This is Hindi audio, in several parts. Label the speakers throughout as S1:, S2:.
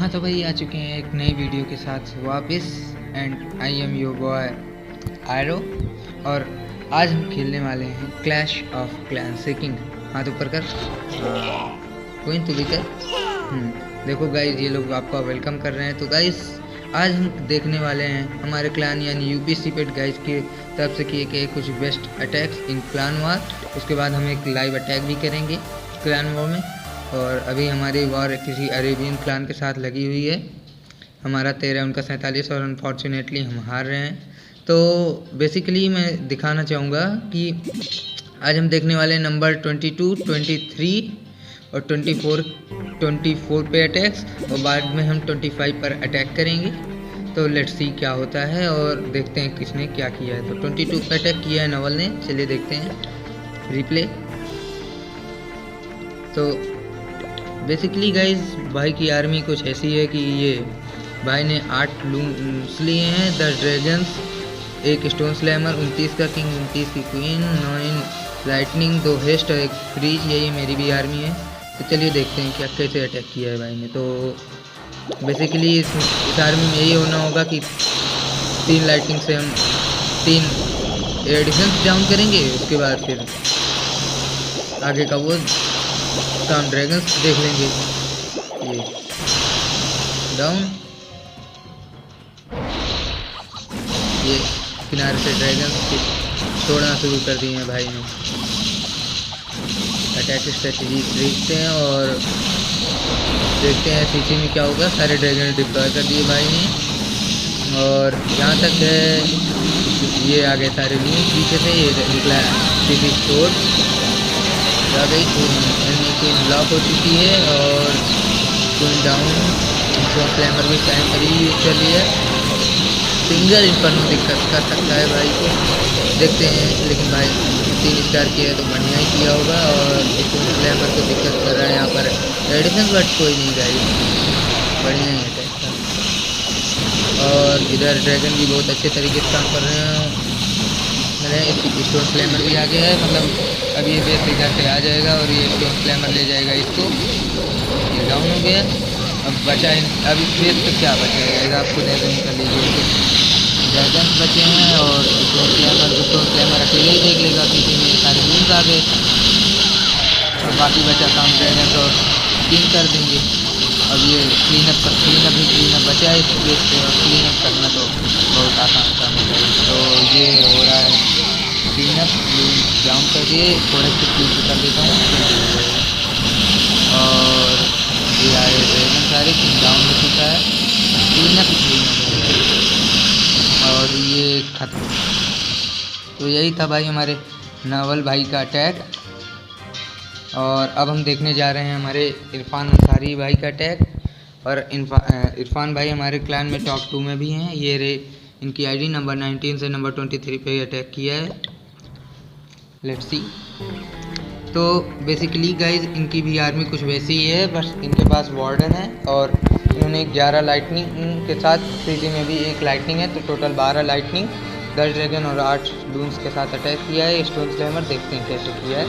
S1: हाँ तो भाई आ चुके हैं एक नई वीडियो के साथ वापस। And I am your boy आयरो। और आज हम खेलने वाले हैं क्लैश ऑफ क्लैंस किंग। हाथ ऊपर कर, कोई तो भी कर। देखो गाइज, ये लोग आपका वेलकम कर रहे हैं। तो गाइज आज हम देखने वाले हैं हमारे क्लान यानी यूपीसी पेट गाइज की तरफ से किए गए कुछ बेस्ट अटैक्स इन क्लान वार। उसके बाद हम एक लाइव अटैक भी करेंगे क्लान वॉर में। और अभी हमारी वॉर किसी अरेबियन क्लान के साथ लगी हुई है। हमारा 13 उनका 47 और अनफॉर्चुनेटली हम हार रहे हैं। तो बेसिकली मैं दिखाना चाहूँगा कि आज हम देखने वाले हैं नंबर 22, 23 और 24 पे अटैक्स, और बाद में हम 25 पर अटैक करेंगे। तो लेट्स सी क्या होता है और देखते हैं किसने क्या किया है। तो 22 पे अटैक किया है नवल ने, चलिए देखते हैं रिप्ले। तो बेसिकली गाइज भाई की आर्मी कुछ ऐसी है कि ये भाई ने 8 लूम्स लिए हैं, 10 ड्रैगन्स, 1 स्टोन स्लैमर, 29 का किंग, 29 की क्वीन, 9 लाइटनिंग, 2 हेस्ट और 1 फ्रीज। यही मेरी भी आर्मी है। तो चलिए देखते हैं क्या कैसे अटैक किया है भाई ने। तो बेसिकली इस आर्मी में यही होना होगा कि 3 लाइटनिंग से हम 3 एयर डिफेंस डाउन करेंगे। उसके बाद फिर आगे का वो काम ड्रैगन्स देख लेंगे। ये डाउन, ये किनारे से ड्रैगन्स छोड़ना शुरू कर दिए हैं भाई ने। अटैक स्ट्रेटजी देखते हैं और देखते हैं पीछे में क्या होगा। सारे ड्रैगन डिप्लॉय कर दिए भाई ने। और जहाँ तक है ये आ गए सारे लूम पीछे से। ये निकला सीधी स्टोर आ गई, क्वीन लॉक हो चुकी है और क्वीन डाउन। फ्लेमर भी टाइम पर ही यूज कर लिया। सिंगल इन्फर्नो दिक्कत कर सकता है भाई को, देखते हैं। लेकिन भाई 3 स्टार किया है तो बढ़िया ही किया होगा। और फ्लेमर को दिक्कत कर रहा है यहाँ पर एडिशन, बट कोई नहीं गाइस, बढ़िया ही अटैक था। और इधर ड्रैगन भी बहुत अच्छे तरीके से काम कर रहे हैं। मैंने स्टोन फ्लेमर भी आ गया है, मतलब अब ये बेस इधर से आ जाएगा और ये स्टोन फ्लेमर ले जाएगा इसको। ये डाउन हो गया। अब बचा अब इस बेस पे क्या बचेगा, आपको ड्रैगन कर लीजिए। ड्रैगन बचे हैं और स्टोन फ्लेमर अकेले ही देख लेगा। पीछे में सारे लूम्स आ गए और बाकी बचा काम ड्रैगन तो 3 कर देंगे। अब ये क्लीनअप बचा है इस प्लेस पे, और क्लीनअप करना तो बहुत आसान काम है। तो ये हो रहा है क्लीनअप। डाउन कर दिए, थोड़े से क्लीन कर देता हूँ। और ये आए ड्रैगन सारे डाउन हो चुका है। क्लीनअप और ये खत्म। तो यही था भाई हमारे नावल भाई का अटैक। और अब हम देखने जा रहे हैं हमारे इरफान अंसारी भाई का अटैक। और इरफान भाई हमारे क्लान में टॉप 2 में भी हैं। ये रे इनकी आईडी नंबर 19 से नंबर 23 पे अटैक किया है। Let's see. तो बेसिकली गाइज इनकी भी आर्मी कुछ वैसी ही है, बस इनके पास वार्डन है और इन्होंने 11 लाइटनिंग के साथ, सीधी में भी 1 लाइटनिंग है। तो टोटल 12 लाइटनिंग, 10 ड्रैगन और 8 लूम्स के साथ अटैक किया है। स्टोन स्लैमर देखते हैं कैसे किया है।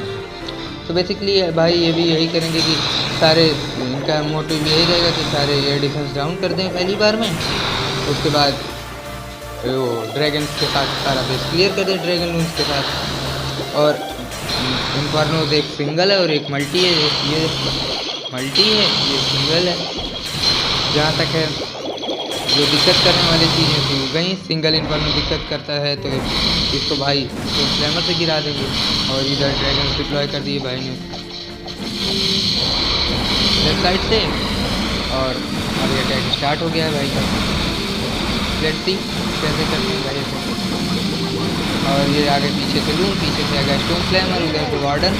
S1: तो बेसिकली भाई ये भी यही करेंगे कि सारे, इनका मोटिव यही रहेगा कि सारे एयर डिफेंस डाउन कर दें पहली बार में। उसके बाद वो ड्रैगन के साथ सारा बेस क्लियर कर दें ड्रैगन लूम्स के साथ। और इन्फर्नो एक सिंगल है और एक मल्टी है। ये मल्टी है, ये सिंगल है। जहाँ तक है जो दिक्कत करने वाली चीज़ें थी वो गई। सिंगल इन्फर्नो दिक्कत करता है तो इसको भाई तो फ्लेमर से गिरा देंगे। और इधर ड्रैगन डिप्लॉय कर दिए भाई ने लेफ्ट साइड से। और अभी अटैक स्टार्ट हो गया है भाई का। लेट्स सी कैसे करते हैं भाई ऐसे। और ये आगे पीछे से लूँ, पीछे से आएगा स्टोन फ्लेमर, उधर से वार्डन,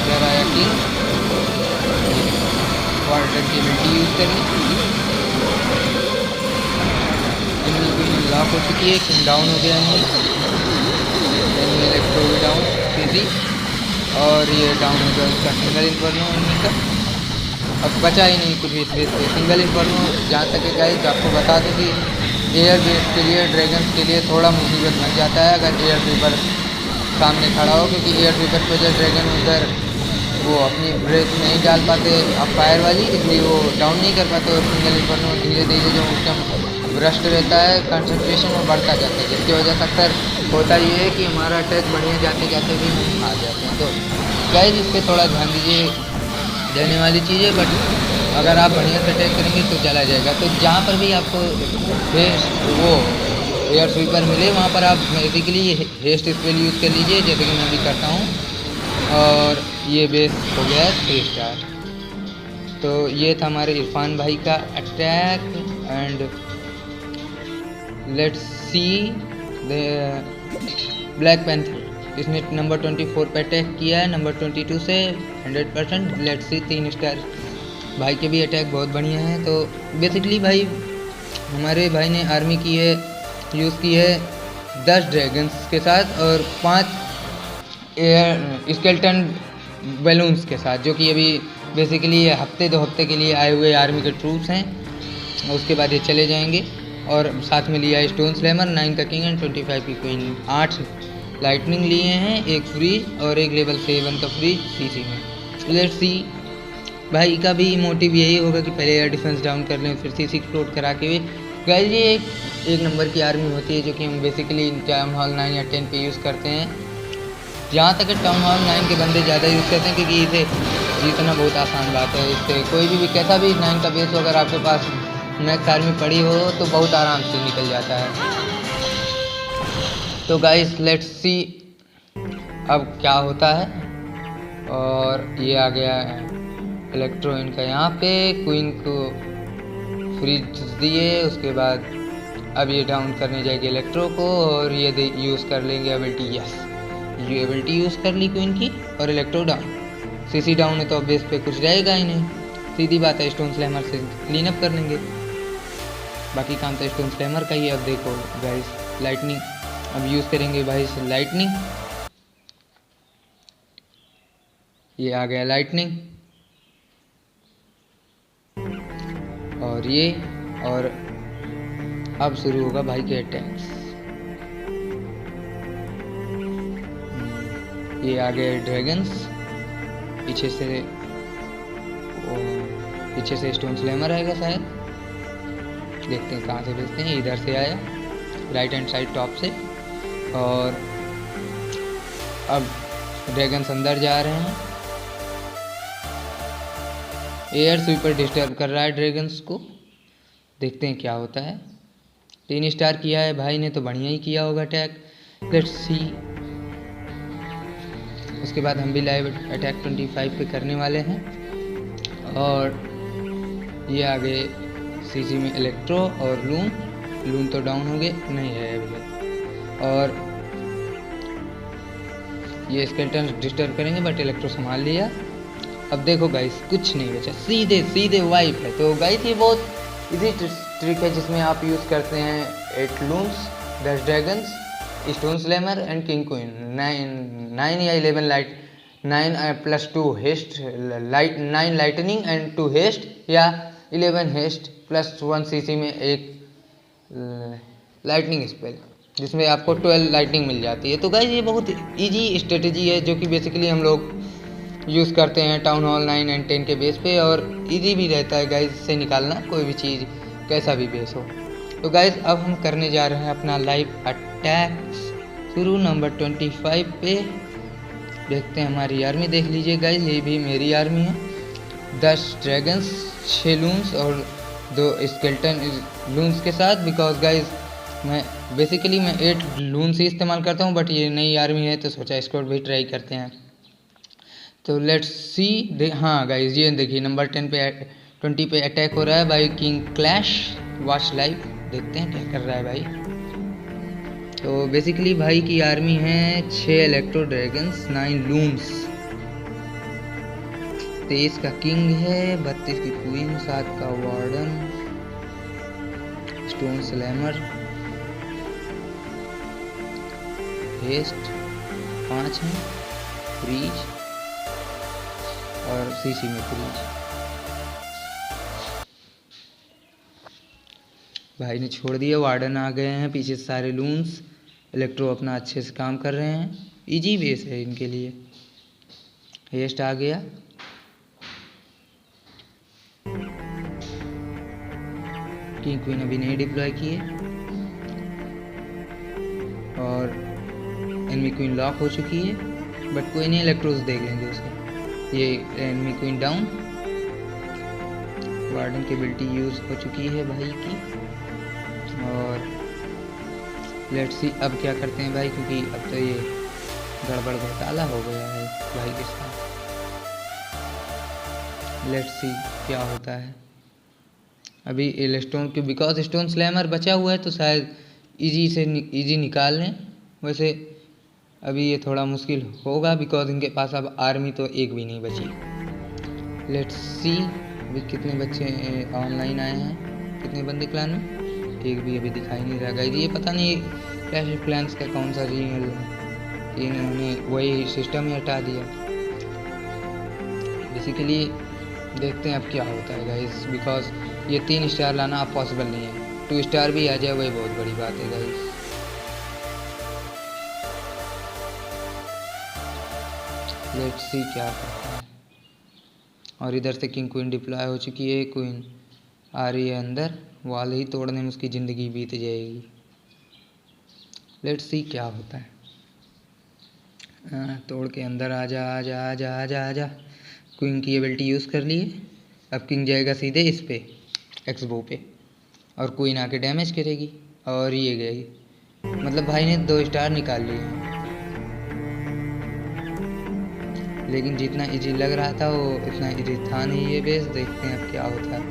S1: इधर आया किंग, वार्डन की एबिलिटी यूज़ करनी। इनकी लॉक हो चुकी है, किंग डाउन हो गया है। इलेक्ट्रो भी डाउन सीधी, और ये डाउन हो गया उसका सिंगल इन्फर्नो इन्हीं का। अब बचा ही नहीं कुछ भी स्पेस पे। सिंगल इन्फर्नो जहाँ तक है गाइस आपको बता दें कि एयर बेस के लिए ड्रैगन्स के लिए थोड़ा मुसीबत बन जाता है अगर एयर पेपर सामने खड़ा हो, क्योंकि एयर स्वीपर की वजह ड्रैगन उधर वो अपनी ब्रेक नहीं डाल पाते अब फायर वाली, इसलिए वो डाउन नहीं कर पाते। और सिंगल इन्फर्नो धीरे धीरे जो उसका ब्रस्ट रहता है कंसंट्रेशन वो बढ़ता जाता है, जिसकी वजह से अक्सर होता ये है कि हमारा अटैक बढ़िया जाते जाते भी हम हार जाते हैं। तो गाइस इस पर थोड़ा ध्यान दीजिए, देने वाली चीज़ है, बट अगर आप बढ़िया से अटैक करेंगे तो चला जाएगा। तो जहाँ पर भी आपको वो एयर स्वीपर मिले वहाँ पर आप बेसिकली हेस्ट स्पेल यूज़ कर लीजिए, जैसे कि मैं भी करता हूँ। और ये बेस हो गया 3 स्टार। तो ये था हमारे इरफान भाई का attack. And let's see the black panther, इसने नंबर 24 पे अटैक किया है नंबर 22 से 100%। Let's see 3 star. भाई के भी अटैक बहुत बढ़िया है। तो बेसिकली भाई हमारे भाई ने आर्मी की है यूज़ की है 10 ड्रैगन्स के साथ और 5 एयर स्केल्टन बैलून्स के साथ, जो कि अभी बेसिकली हफ्ते 2 हफ्ते के लिए आए हुए आर्मी के ट्रूप्स हैं। उसके बाद ये चले जाएंगे। और साथ में लिया स्टोन स्लैमर 9 का किंग एंड 25 की क्वीन, 8 लाइटनिंग लिए हैं, एक फ्रीज और एक लेवल 7 का फ्रीज सीसी में। लेट्स सी भाई का भी मोटिव यही होगा कि पहले एयर डिफेंस डाउन कर लें फिर सीसी एक्सप्लोड करा के। गाइस ये एक नंबर की आर्मी होती है जो कि हम बेसिकली टाउन हॉल 9 या 10 पे यूज़ करते हैं। जहाँ तक टाउन हॉल 9 के बंदे ज़्यादा यूज़ करते हैं, क्योंकि इसे जीतना बहुत आसान बात है। इससे कोई भी कैसा भी 9 का बेस हो, अगर आपके पास मैक्स आर्मी पड़ी हो तो बहुत आराम से निकल जाता है। तो गाइस लेट्स सी अब क्या होता है। और ये आ गया इलेक्ट्रो इनका यहाँ पे, क्वीन को फ्रीज दिए। उसके बाद अब ये डाउन करने जाएगी इलेक्ट्रो को और ये यूज़ कर लेंगे एबिलिटी। यस, ये एबिलिटी यूज़ कर ली क्वीन की और इलेक्ट्रो डाउन। सीसी डाउन है तो अब बेस पे कुछ रहेगा ही नहीं, सीधी बात है। स्टोन स्लैमर से क्लीन अप कर लेंगे, बाकी काम तो स्टोन स्लैमर का ही। अब देखो गाइस लाइटनिंग अब यूज़ करेंगे भाई लाइटनिंग। ये आ गया लाइटनिंग और ये, और अब शुरू होगा भाई के अटैक्स। ये आ गए ड्रैगन्स, पीछे से स्टोन स्लैमर आएगा शायद, देखते हैं कहाँ से भेजते हैं। इधर से आया राइट हैंड साइड टॉप से। और अब ड्रैगन्स अंदर जा रहे हैं। एयर स्वीपर डिस्टर्ब कर रहा है ड्रैगन्स को, देखते हैं क्या होता है। 3 स्टार किया है भाई ने तो बढ़िया ही किया होगा अटैक। Let's see. उसके बाद हम भी लाइव अटैक 25 पे करने वाले हैं। और ये आगे सीसी में इलेक्ट्रो और लून तो डाउन हो गए, नहीं है अभी। और ये स्केल्टन डिस्टर्ब करेंगे बट इलेक्ट्रो संभाल लिया। अब देखो गाइस कुछ नहीं बचा, सीधे वाइप है। तो गाइस ये बहुत इजी ट्रिक है जिसमें आप यूज़ करते हैं 8 loons, 10 dragons, stone slammer and king queen, 9 या 11 light, 9 + 2 haste light, 9 lightning and 2 haste, या 11 हेस्ट + 1 सीसी में एक लाइटनिंग स्पेल, जिसमें आपको 12 लाइटनिंग मिल जाती है। तो गाइस ये बहुत इजी स्ट्रेटजी है जो कि बेसिकली हम लोग यूज़ करते हैं टाउन हॉल 9 एंड 10 के बेस पे, और इजी भी रहता है गाइस से निकालना कोई भी चीज़ कैसा भी बेस हो। तो गाइस अब हम करने जा रहे हैं अपना लाइव अटैक शुरू नंबर 25 पे। देखते हैं हमारी आर्मी, देख लीजिए गाइस ये भी मेरी आर्मी है। 10 ड्रैगन्स, 6 लून्स और 2 स्केल्टन लून्स के साथ। बिकॉज गाइस मैं 8 लून्स ही इस्तेमाल करता हूँ, बट ये नई आर्मी है तो सोचा स्क्वाड भी ट्राई करते हैं। तो लेट्स सी। हाँ गाइस ये देखिए नंबर 20 पे अटैक हो रहा है by king clash. Watch live, देखते हैं क्या कर रहा है भाई। तो बेसिकली भाई की आर्मी है 6 इलेक्ट्रो ड्रैगन्स, 9 लून्स, 23 का किंग है, 32 की क्वीन, 7 का वार्डन, स्टोन स्लैमर, हेस्ट 5 है, फ्रीज और सीसी में फ्रीज। भाई ने छोड़ दिया, वार्डन आ गए हैं, पीछे से सारे लून्स, इलेक्ट्रो अपना अच्छे से काम कर रहे हैं। इजी बेस है इनके लिए। हेस्ट आ गया, किंग क्वीन अभी नहीं डिप्लॉय किए और एनिमी क्वीन लॉक हो चुकी है, बट कोई नहीं, इलेक्ट्रोस देख लेंगे उसके। ये एनिमी क्वीन डाउन, वार्डन की एबिलिटी यूज़ हो चुकी है भाई की। और लेट्स सी अब क्या करते हैं भाई, क्योंकि अब तो ये गड़बड़ घोटाला हो गया है भाई के साथ। लेट्स सी क्या होता है। अभी स्टोन के बिकॉज स्टोन स्लैमर बचा हुआ है तो शायद इजी निकाल लें। वैसे अभी ये थोड़ा मुश्किल होगा बिकॉज इनके पास अब आर्मी तो एक भी नहीं बची। लेट्स सी अभी कितने बच्चे ऑनलाइन आए हैं, कितने बंदे क्लान में, एक भी अभी दिखाई नहीं रहा गाइस। ये पता नहीं क्लैश ऑफ क्लैंस का कौन सा रीजन है, इन्होंने वही सिस्टम ही हटा दिया बेसिकली। देखते हैं अब क्या होता है गाइस, बिकॉज ये 3 स्टार लाना अब पॉसिबल नहीं है। 2 स्टार भी आ जाए वही बहुत बड़ी बात है गाइस। लेट्स सी क्या करता है। और इधर से किंग क्वीन डिप्लॉय हो चुकी है, क्वीन आ रही है अंदर, वॉल ही तोड़ने में उसकी ज़िंदगी बीत जाएगी। लेट्स सी क्या होता है। तोड़ के अंदर आ जा आ जा आ जा आ जा आ जा। क्वीन की एबिलिटी यूज़ कर ली है, अब किंग जाएगा सीधे इस पे एक्सबो पे और क्वीन आके डैमेज करेगी और ये गई। मतलब भाई ने 2 स्टार निकाल लिए हैं, लेकिन जितना इजी लग रहा था वो इतना इजी था नहीं ये बेस। देखते हैं अब क्या होता है।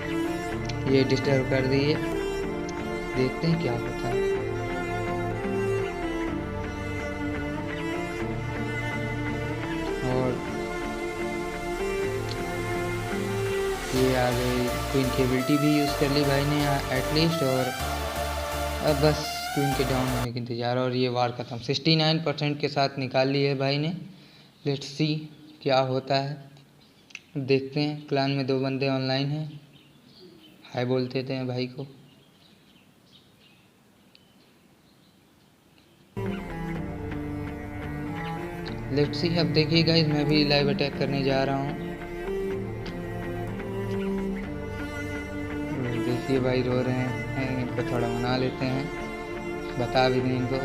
S1: ये डिस्टर्ब कर दिए, देखते हैं क्या होता है। और ये आ गई, क्वीन की एबिलिटी भी यूज़ कर ली भाई ने एटलीस्ट। और अब बस क्वीन के डाउन होने के इंतज़ार। और ये वार ख़त्म 69% के साथ निकाल ली है भाई ने। लेट्स सी क्या होता है, देखते हैं। क्लान में 2 बंदे ऑनलाइन हैं, हाय बोलते थे भाई को। लेट्स सी अब देखिए गाइस, मैं भी लाइव अटैक करने जा रहा हूँ। देखिए भाई रो रहे हैं, इनको थोड़ा मना लेते हैं, बता भी दें इनको।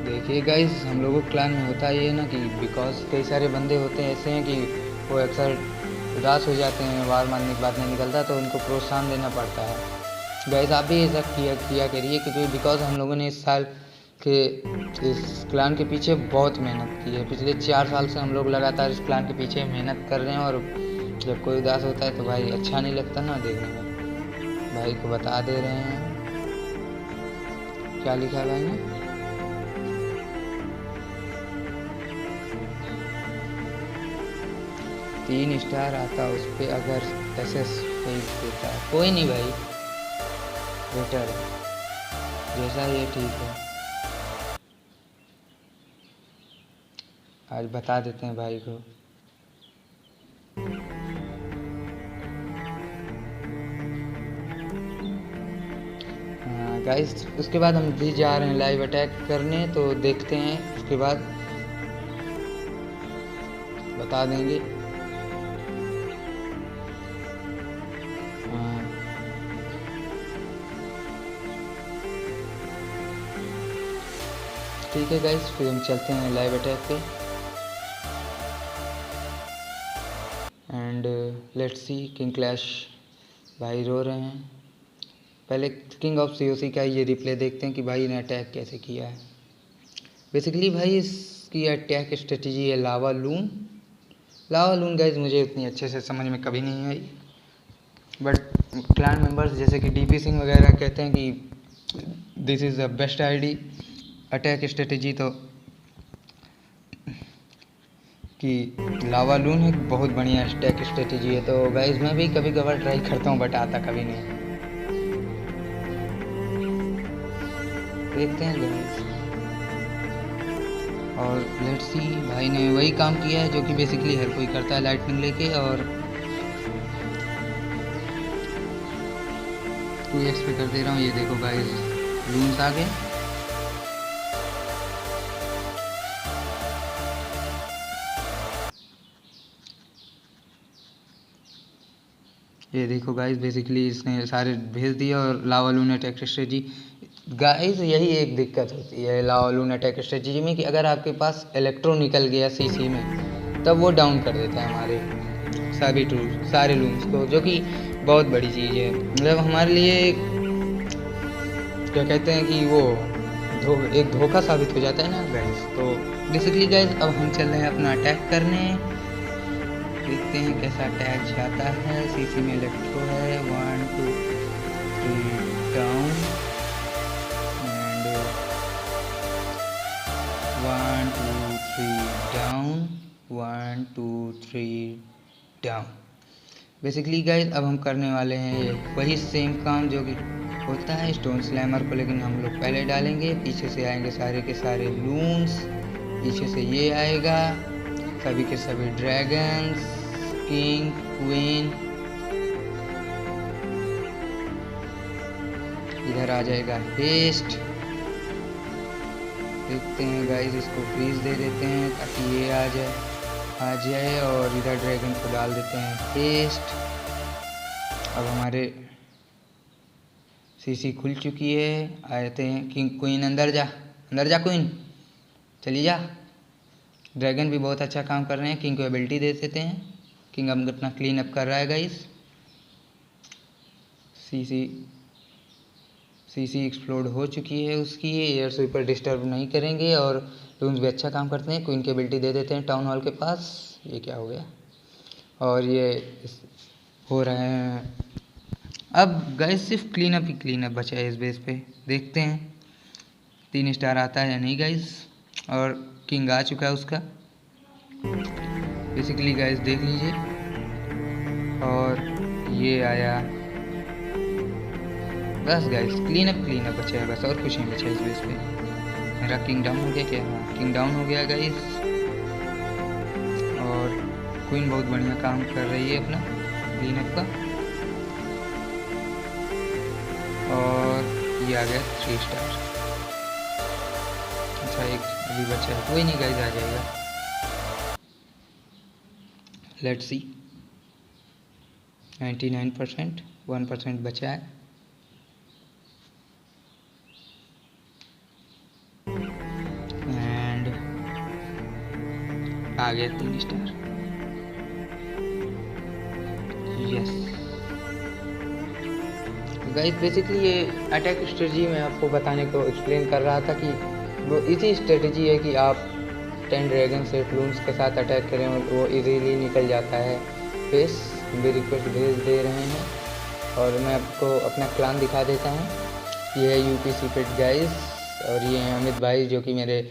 S1: देखिए गाइस, हम लोगों के क्लान में होता ये है ना कि बिकॉज कई सारे बंदे होते हैं ऐसे हैं कि वो अक्सर उदास हो जाते हैं, वार मारने के बाद नहीं निकलता, तो उनको प्रोत्साहन देना पड़ता है। गाइस आप भी ऐसा किया करिए, क्योंकि बिकॉज हम लोगों ने इस साल के इस क्लान के पीछे बहुत मेहनत की है। पिछले 4 साल से हम लोग लगातार इस क्लान के पीछे मेहनत कर रहे हैं, और जब कोई उदास होता है तो भाई अच्छा नहीं लगता ना देखने में। भाई को बता दे रहे हैं क्या लिखा है भाई ने। तीन स्टार आता उस पर अगर एसएस देता है, कोई नहीं भाई, बेटर है जैसा ये ठीक है। आज बता देते हैं भाई को। हाँ गाइस, उसके बाद हम भी जा रहे हैं लाइव अटैक करने, तो देखते हैं उसके बाद बता देंगे। ठीक है गाइस, फिर हम चलते हैं लाइव अटैक पे and let's see. King clash भाई रो रहे हैं। पहले किंग ऑफ सीओसी का ये रिप्ले देखते हैं कि भाई ने अटैक कैसे किया है। बेसिकली भाई इसकी अटैक स्ट्रेटजी है लावा लून। लावा लून गाइस मुझे उतनी अच्छे से समझ में कभी नहीं आई, बट क्लान मेंबर्स जैसे कि डीपी सिंह वगैरह कहते हैं कि this is the best ID attack strategy, तो कि लावा लून एक बहुत बढ़िया अटैक स्ट्रेटजी है। तो गाइस मैं भी कभी कभार ट्राई करता हूँ, बट आता कभी नहीं। देखते हैं गाइस। और लेट्स सी, भाई ने वही काम किया है जो कि बेसिकली हर कोई करता है, लाइटनिंग लेके। और 2x पे कर दे रहा हूँ। ये देखो गाइस, लून्स आ गए ये देखो गाइस, बेसिकली इसने सारे भेज दिया। और लावा लूना अटैक स्ट्रेटजी गाइस, यही एक दिक्कत होती है लावा लूना अटैक स्ट्रेटजी में कि अगर आपके पास इलेक्ट्रो निकल गया सीसी में, तब वो डाउन कर देता है हमारे सारे लूम्स को, जो कि बहुत बड़ी चीज़ है। मतलब हमारे लिए क्या कहते हैं कि वो एक धोखा साबित हो जाता है ना गाइस। तो बेसिकली गाइस, अब हम चल रहे हैं अपना अटैक करने। देखते हैं कैसा अटैक जाता है। सीसी में इलेक्ट्रो है। 1 2 3 down and 1 2 3 down, 1 2 3 down. Basically guys, अब हम करने वाले हैं वही सेम काम जो कि होता है स्टोन स्लैमर को, लेकिन हम लोग पहले डालेंगे। पीछे से आएंगे सारे के सारे लून्स, पीछे से ये आएगा, सभी के सभी ड्रैगन्स, किंग, क्वीन, इधर आ जाएगा हेस्ट। देखते हैं गाइस, इसको फ्रीज दे देते हैं ताकि ये आ जाए और इधर ड्रैगन को डाल देते हैं हेस्ट। अब हमारे सीसी खुल चुकी है। आते हैं किंग, क्वीन अंदर जा क्वीन, चली जा। ड्रैगन भी बहुत अच्छा काम कर रहे हैं। किंग को एबिलिटी दे देते हैं। किंग अब अपना क्लीन अप कर रहा है गाइस। सीसी एक्सप्लोड हो चुकी है उसकी। एयर स्वीपर डिस्टर्ब नहीं करेंगे और लून्स भी अच्छा काम करते हैं। क्वीन की एबिलिटी दे देते हैं टाउन हॉल के पास। ये क्या हो गया? और ये हो रहे हैं। अब गाइस सिर्फ क्लीन अप बचा है इस बेस पे। देखते हैं 3 स्टार आता है या नहीं गाइस। और किंग आ चुका है उसका। बेसिकली गाइस देख लीजिए, और ये आया। बस गाइस क्लीन अप बचा है बस, और कुछ नहीं बचा है इस बेस पे। मेरा किंग डाउन हो गया क्या? हाँ, किंग डाउन हो गया गाइस। और क्वीन बहुत बढ़िया काम कर रही है अपना क्लीन अप का। और ये आ गया 3 स्टार। अच्छा, एक अभी बचा है, कोई नहीं गाइस, आ जाएगा। Let's see. 99%, 1% बचा है। एंड आ गया 3 स्टार। यस गाइस, बेसिकली ये अटैक स्ट्रेटजी मैं आपको बताने को एक्सप्लेन कर रहा था कि वो इजी स्ट्रेटजी है कि आप 10 ड्रैगन सेट लून्स के साथ अटैक करें और वो इजीली निकल जाता है। फेस भी रिक्वेस्ट भेज दे रहे हैं और मैं आपको अपना क्लान दिखा देता हूँ। ये है यूपी सीपेट गाइस, और ये हैं अमित भाई जो कि मेरे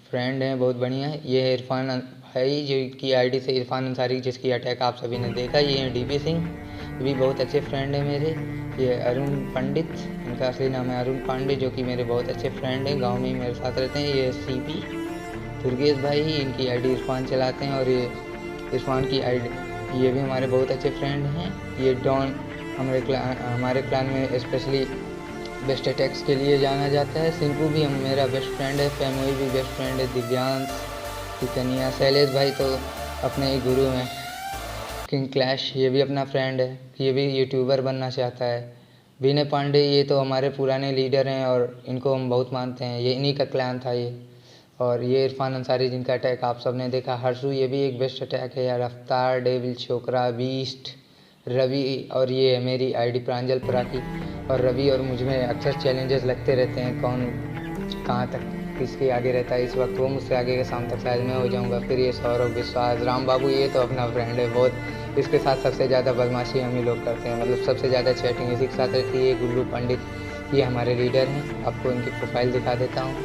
S1: फ्रेंड हैं, बहुत बढ़िया है। ये है इरफान भाई जो की आईडी से इरफान अंसारी, जिसकी अटैक आप सभी ने देखा। ये हैं डीपी सिंह, ये भी बहुत अच्छे फ्रेंड हैं मेरे। ये अरुण पंडित, इनका असली नाम है अरुण पांडे, जो कि मेरे बहुत अच्छे फ्रेंड हैं, गांव में ही मेरे साथ रहते हैं। ये सीपी दुर्गेश भाई, इनकी आईडी इरफान चलाते हैं। और ये इरफान की आईडी, ये भी हमारे बहुत अच्छे फ्रेंड हैं। ये डॉन हमारे क्लान में स्पेशली बेस्ट अटैक्स के लिए जाना जाता है। सिंकू भी मेरा बेस्ट फ्रेंड है। फेमोई भी बेस्ट फ्रेंड है। दिव्यांश, कन्या, शैलेश भाई तो अपने ही गुरु हैं। किंग क्लैश, ये भी अपना फ्रेंड है, ये भी यूट्यूबर बनना चाहता है। विनय पांडे, ये तो हमारे पुराने लीडर हैं और इनको हम बहुत मानते हैं, ये इन्हीं का क्लैन था ये। और ये इरफान अंसारी, जिनका अटैक आप सब ने देखा। हर्षू, ये भी एक बेस्ट अटैक है यार। रफ्तार, डेविल, छोकरा, बीस्ट, रवि, और ये है मेरी आईडी प्रांजल पराकी। और रवि और मुझ में अक्सर चैलेंजेस लगते रहते हैं, कौन कहाँ तक किसके आगे रहता है। इस वक्त वो मुझसे आगे का, शाम तक शायद मैं हो जाऊँगा। फिर ये सौरभ, विश्वास, राम बाबू, ये तो अपना फ्रेंड है बहुत। इसके साथ सबसे ज़्यादा बदमाशी हम ही लोग करते हैं, मतलब सबसे ज़्यादा चैटिंग इसी के साथ रहती है। गुल्लू पंडित, ये हमारे लीडर हैं। आपको इनकी प्रोफाइल दिखा देता हूँ,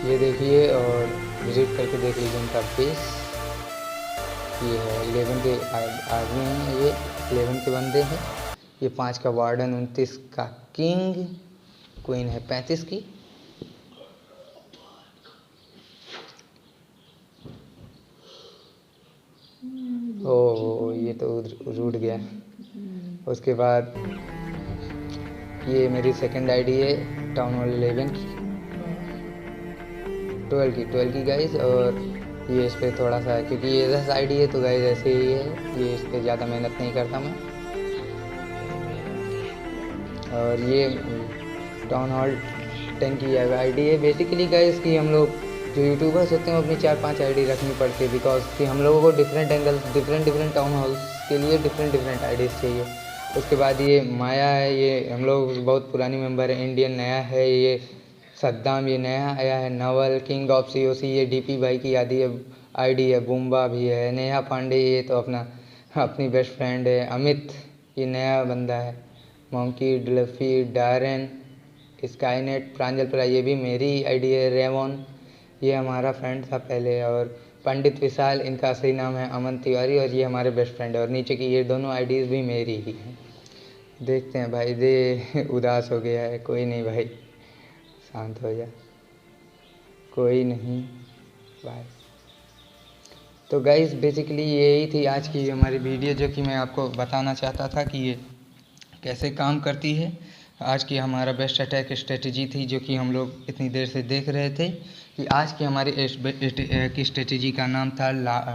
S1: ये देखिए और विजिट करके देख लीजिए इनका फेस। ये है 11 के आदमी हैं, ये 11 के बंदे हैं। ये 5 का वार्डन, 29 का किंग, क्वीन है 35 की। ओह, ये तो रूट गया। उसके बाद ये मेरी सेकंड आईडी है टाउन हॉल 11 की, 12 की गाइस। और ये इस पर थोड़ा सा, क्योंकि ये रस आईडी है तो गाइस ऐसे ही है, ये इस पर ज़्यादा मेहनत नहीं करता मैं। और ये टाउन हॉल 10 की आईडी है। बेसिकली गाइस कि हम लोग जो यूट्यूबर्स होते हैं अपनी 4-5 आईडी रखनी पड़ती है, बिकॉज कि हम लोगों को different angles, different town halls के लिए डिफरेंट आईडीज़ चाहिए। उसके बाद ये माया है, ये हम लोग बहुत पुरानी मेंबर है। इंडियन नया है, ये सद्दाम ये नया आया है। नवल किंग ऑफ COC ये DP भाई की आदि आईडी है। बूम्बा भी है। नेहा पांडे ये तो अपनी बेस्ट फ्रेंड है। अमित ये नया बंदा है। मॉन्की डल्फी डायरन स्काईनेट प्रांजलपुरा ये भी मेरी आईडी है। रेवॉन ये हमारा फ्रेंड था पहले। और पंडित विशाल इनका असली नाम है अमन तिवारी और ये हमारे बेस्ट फ्रेंड है। और नीचे की ये दोनों आईडीज़ भी मेरी ही हैं। देखते हैं भाई, दे उदास हो गया है। कोई नहीं भाई, शांत हो जा, कोई नहीं बाय। तो गाइस बेसिकली यही थी आज की हमारी वीडियो, जो कि मैं आपको बताना चाहता था कि ये कैसे काम करती है। आज की हमारा बेस्ट अटैक स्ट्रेटजी थी, जो कि हम लोग इतनी देर से देख रहे थे। कि आज की हमारी की स्ट्रेटजी का नाम था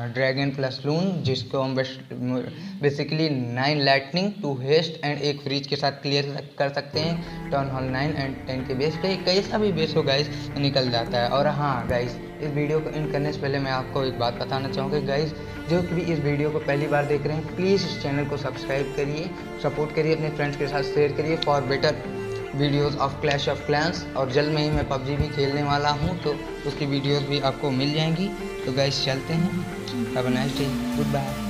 S1: ड्रैगन प्लस लून, जिसको हम basically 9 lightning 2 haste and 1 freeze के साथ क्लियर कर सकते हैं। टाउन हॉल 9 एंड 10 के बेस पे कैसा भी बेस हो गाइस निकल जाता है। और हाँ गाइस, इस वीडियो को एंड करने से पहले मैं आपको एक बात बताना चाहूँगा गाइस, जो भी इस वीडियो को पहली बार देख रहे हैं प्लीज़ इस चैनल को सब्सक्राइब करिए, सपोर्ट करिए, अपने फ्रेंड्स के साथ शेयर करिए for better videos of clash of clans. और जल्द में ही मैं PUBG भी खेलने वाला हूँ, तो उसकी वीडियोस भी आपको मिल जाएंगी। तो गाइस चलते हैं, have a nice day, good bye.